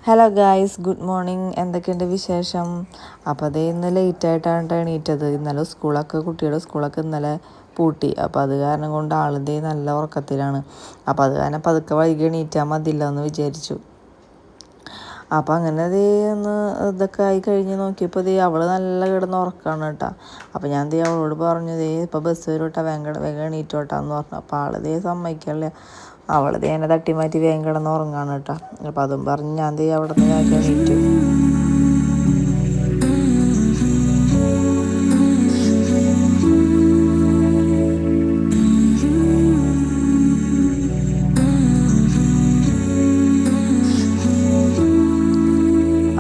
Hello guys, good morning. എന്തൊക്കെയുണ്ട് വിശേഷം? അപ്പോൾ അതേ ഇന്ന് ലേറ്റായിട്ടാണ് എണീറ്റത്. ഇന്നലെ കുട്ടികളുടെ സ്കൂളൊക്കെ ഇന്നലെ പൂട്ടി. അപ്പോൾ അത് കാരണം കൊണ്ട് ആളിൻ്റെ നല്ല ഉറക്കത്തിലാണ്. അപ്പോൾ അത് കാരണം പതുക്കെ വൈകി എണീറ്റാൽ മതില്ല എന്ന് വിചാരിച്ചു. അപ്പോൾ അങ്ങനെ ഒന്ന് ഇതൊക്കെ ആയി കഴിഞ്ഞ് നോക്കിയപ്പോൾ അവൾ നല്ല കിടന്ന് ഉറക്കമാണ് കേട്ടോ. അപ്പോൾ ഞാൻ അവളോട് പറഞ്ഞു, ഇപ്പോൾ ബസ് വരും കേട്ടോ, വേഗം എണീറ്റോട്ടാന്ന് പറഞ്ഞു. അപ്പോൾ ആൾ സമ്മതിക്കല്ലേ. അവൾ എന്നെ തട്ടി മാറ്റി വേഗം കിടന്ന് ഉറങ്ങാണ് കേട്ടോ. അപ്പോൾ അതും പറഞ്ഞ് ഞാൻ അവിടെ നിന്ന് വേഗം എണീറ്റു.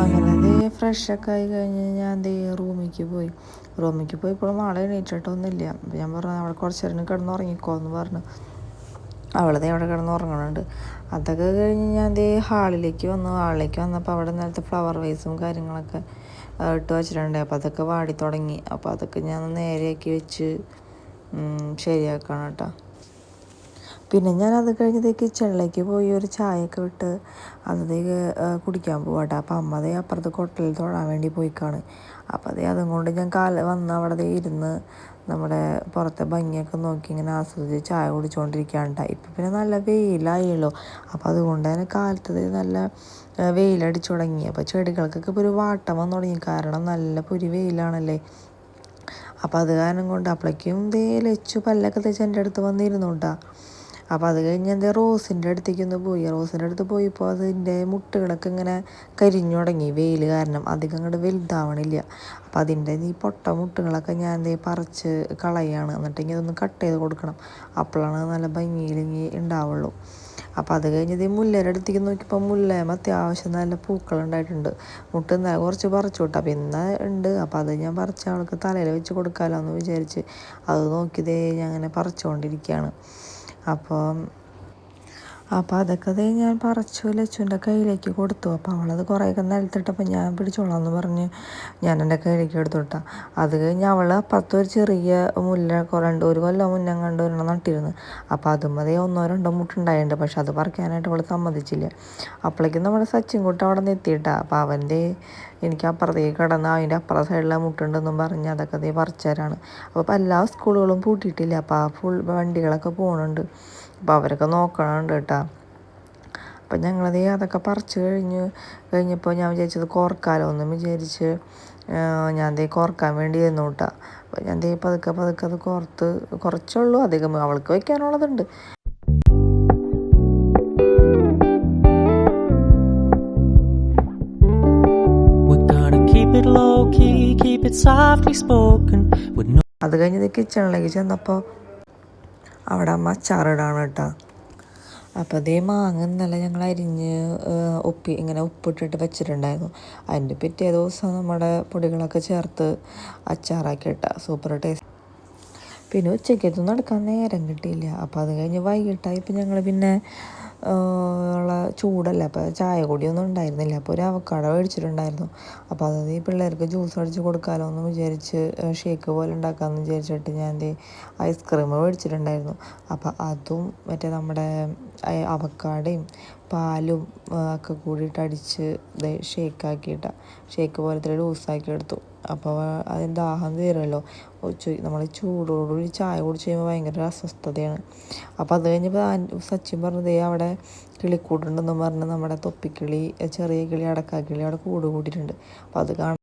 അങ്ങനെ ഫ്രഷൊക്കെ ആയി കഴിഞ്ഞ് ഞാൻ റൂമിലേക്ക് പോയി ഇപ്പോഴും ആളെ എണീറ്റിട്ടൊന്നുമില്ല. അപ്പോൾ ഞാൻ പറഞ്ഞു അവൾ കുറച്ച് നേരം കിടന്ന് ഉറങ്ങിക്കോന്ന് പറഞ്ഞു. അവളത് അവിടെ കിടന്ന് ഉറങ്ങണുണ്ട്. അതൊക്കെ കഴിഞ്ഞ് ഞാൻ ഹാളിലേക്ക് വന്നപ്പോൾ അവിടെ നേരത്തെ ഫ്ലവർ വൈസും കാര്യങ്ങളൊക്കെ ഇട്ട് വെച്ചിട്ടുണ്ട്. അപ്പോൾ അതൊക്കെ വാടി തുടങ്ങി. അപ്പോൾ അതൊക്കെ ഞാൻ നേരെയാക്കി വെച്ച് ശരിയാക്കണം കേട്ടോ. പിന്നെ ഞാൻ അത് കഴിഞ്ഞ് കിച്ചണിലേക്ക് പോയി ഒരു ചായയൊക്കെ വിട്ട് അതേക്ക് കുടിക്കാൻ പോവാട്ടെ. അപ്പം അമ്മ അപ്പുറത്ത് കൊട്ടലിൽ തൊഴാൻ വേണ്ടി പോയിക്കാണ്. അപ്പോൾ അതും കൊണ്ട് ഞാൻ വന്ന് അവിടെ ഇരുന്ന് നമ്മുടെ പുറത്തെ ഭംഗിയൊക്കെ നോക്കി ഇങ്ങനെ ആസ്വദിച്ച് ചായ കുടിച്ചുകൊണ്ടിരിക്കുകയാണ്. ഇപ്പം പിന്നെ നല്ല വെയിലായല്ലോ. അപ്പോൾ അതുകൊണ്ട് തന്നെ കാലത്ത് നല്ല വെയിലടിച്ചു തുടങ്ങി. അപ്പോൾ ചെടികൾക്കൊക്കെ ഇപ്പോൾ ഒരു വാട്ടം വന്നു തുടങ്ങി. കാരണം നല്ല പൊരി വെയിലാണല്ലേ. അപ്പോൾ അത് കാരണം കൊണ്ട് അപ്പോഴേക്കും ലച്ചു പല്ലൊക്കെ തേച്ച് എൻ്റെ അടുത്ത് വന്നിരുന്നു കേട്ടോ. അപ്പോൾ അത് കഴിഞ്ഞ് റോസിൻ്റെ അടുത്ത് പോയപ്പോൾ അതിൻ്റെ മുട്ടുകളൊക്കെ ഇങ്ങനെ കരിഞ്ഞു തുടങ്ങി. വെയിൽ കാരണം അധികം അങ്ങോട്ട് വലുതാവണില്ല. അപ്പോൾ അതിൻ്റെ ഈ പൊട്ട മുട്ടുകളൊക്കെ ഞാൻ പറിച്ച് കളയാണ്. എന്നിട്ടെങ്കിൽ അതൊന്ന് കട്ട് ചെയ്ത് കൊടുക്കണം. അപ്പോഴാണ് നല്ല ഭംഗിയിൽ ഉണ്ടാവുള്ളൂ. അപ്പോൾ അത് കഴിഞ്ഞ് മുല്ലേൻ്റെ അടുത്തേക്ക് നോക്കിയപ്പോൾ മുല്ലേമ്മ അത്യാവശ്യം നല്ല പൂക്കളുണ്ടായിട്ടുണ്ട്. കുറച്ച് പറിച്ചു വിട്ടു. അപ്പോൾ ഇന്ന് ഉണ്ട്. അപ്പോൾ അത് ഞാൻ പറിച്ച് അവൾക്ക് തലയിൽ വെച്ച് കൊടുക്കാമല്ലോ എന്ന് വിചാരിച്ച് അത് നോക്കിയതേ ഞാൻ അങ്ങനെ പറിച്ചുകൊണ്ടിരിക്കുകയാണ്. അപ്പോൾ അതൊക്കെ ഞാൻ പറിച്ചു ലച്ചുവിൻ്റെ കയ്യിലേക്ക് കൊടുത്തു. അപ്പോൾ അവളത് കുറേയൊക്കെ നിലത്തിട്ടപ്പോൾ ഞാൻ പിടിച്ചോളാം എന്ന് പറഞ്ഞ് ഞാൻ എൻ്റെ കയ്യിലേക്ക് എടുത്തു വിട്ടാൽ. അത് കഴിഞ്ഞ് അവൾ അപ്പുറത്തൊരു ചെറിയ മുല്ല ഒരു കൊല്ലം മുന്നേ കണ്ട് ഒരെണ്ണം നട്ടിരുന്നു. അപ്പോൾ അതും ഒന്നോ രണ്ടോ മുട്ടുണ്ടായിട്ടുണ്ട്. പക്ഷെ അത് പറിക്കാനായിട്ട് അവൾ സമ്മതിച്ചില്ല. അപ്പോഴേക്കും നമ്മുടെ സച്ചിൻ കുട്ടി അവിടെ നിന്ന് എത്തിയിട്ടാണ്. അപ്പോൾ എനിക്ക് അപ്പുറത്തേക്ക് കിടന്ന് അതിൻ്റെ അപ്പുറ സൈഡിലെ മുട്ടുണ്ടെന്നും പറഞ്ഞ് അതൊക്കെ പറിച്ചു തരാണ്. അപ്പോൾ എല്ലാ സ്കൂളുകളും പൂട്ടിയിട്ടില്ല. അപ്പോൾ വണ്ടികളൊക്കെ പോകുന്നുണ്ട്. അപ്പോൾ അവരൊക്കെ നോക്കണുണ്ട് കേട്ടോ. അപ്പം ഞങ്ങളത് അതൊക്കെ പറിച്ച് കഴിഞ്ഞപ്പോൾ ഞാൻ വിചാരിച്ചത് കോർക്കാലോ എന്നും വിചാരിച്ച് ഞാൻ കോർക്കാൻ വേണ്ടി ഇരുന്നു കേട്ടോ. അപ്പോൾ ഞാൻ പതുക്കെ അത് കോർത്ത് കുറച്ചുള്ളൂ, അധികം അവൾക്ക് വയ്ക്കാനുള്ളതുണ്ട്. അത് കഴിഞ്ഞ് കിച്ചണിലേക്ക് ചെന്നപ്പോൾ അവിടെ അമ്മ അച്ചാറിടാണ് കേട്ടോ. അപ്പോൾ മാങ്ങ ഇന്നലെ ഞങ്ങൾ അരിഞ്ഞ് ഇങ്ങനെ ഉപ്പിട്ടിട്ട് വെച്ചിട്ടുണ്ടായിരുന്നു. അതിൻ്റെ പിറ്റേ ദിവസം നമ്മുടെ പൊടികളൊക്കെ ചേർത്ത് അച്ചാറാക്കി ഇട്ട സൂപ്പർ ടേസ്റ്റ്. പിന്നെ ഉച്ചയ്ക്കത്തൊന്നും നടക്കാൻ നേരം കിട്ടിയില്ല. അപ്പോൾ അത് കഴിഞ്ഞ് വൈകിട്ടായി. ഇപ്പം ഞങ്ങൾ പിന്നെ ഉള്ള ചൂടല്ല, അപ്പോൾ ചായ കൂടിയൊന്നും ഉണ്ടായിരുന്നില്ല. അപ്പോൾ ഒരു അവക്കാടോ മേടിച്ചിട്ടുണ്ടായിരുന്നു. അപ്പോൾ അത് ഈ പിള്ളേർക്ക് ജ്യൂസ് അടിച്ച് കൊടുക്കാമല്ലോ എന്ന് വിചാരിച്ച് ഷേക്ക് പോലെ ഉണ്ടാക്കാമെന്ന് വിചാരിച്ചിട്ട് ഞാൻ ഐസ്ക്രീം മേടിച്ചിട്ടുണ്ടായിരുന്നു. അപ്പോൾ അതും മറ്റേ നമ്മുടെ അവക്കാടയും പാലും ഒക്കെ കൂടിയിട്ട് അടിച്ച് ഷേക്ക് പോലത്തെ ലൂസാക്കി എടുത്തു. അപ്പോൾ അതിന് ദാഹം തീരുമല്ലോ. നമ്മൾ ചൂടോടുകൂടി ചായ കുടിച്ച് കഴിയുമ്പോൾ ഭയങ്കര അസ്വസ്ഥതയാണ്. അപ്പോൾ അത് കഴിഞ്ഞപ്പോൾ സച്ചിൻ പറഞ്ഞത് അവിടെ കിളിക്കൂടുണ്ടെന്നും പറഞ്ഞ് നമ്മുടെ തൊപ്പിക്കിളി, ചെറിയ കിളി, അടക്കാക്കിളി അവിടെ കൂട് കൂട്ടിയിട്ടുണ്ട്. അപ്പോൾ അത്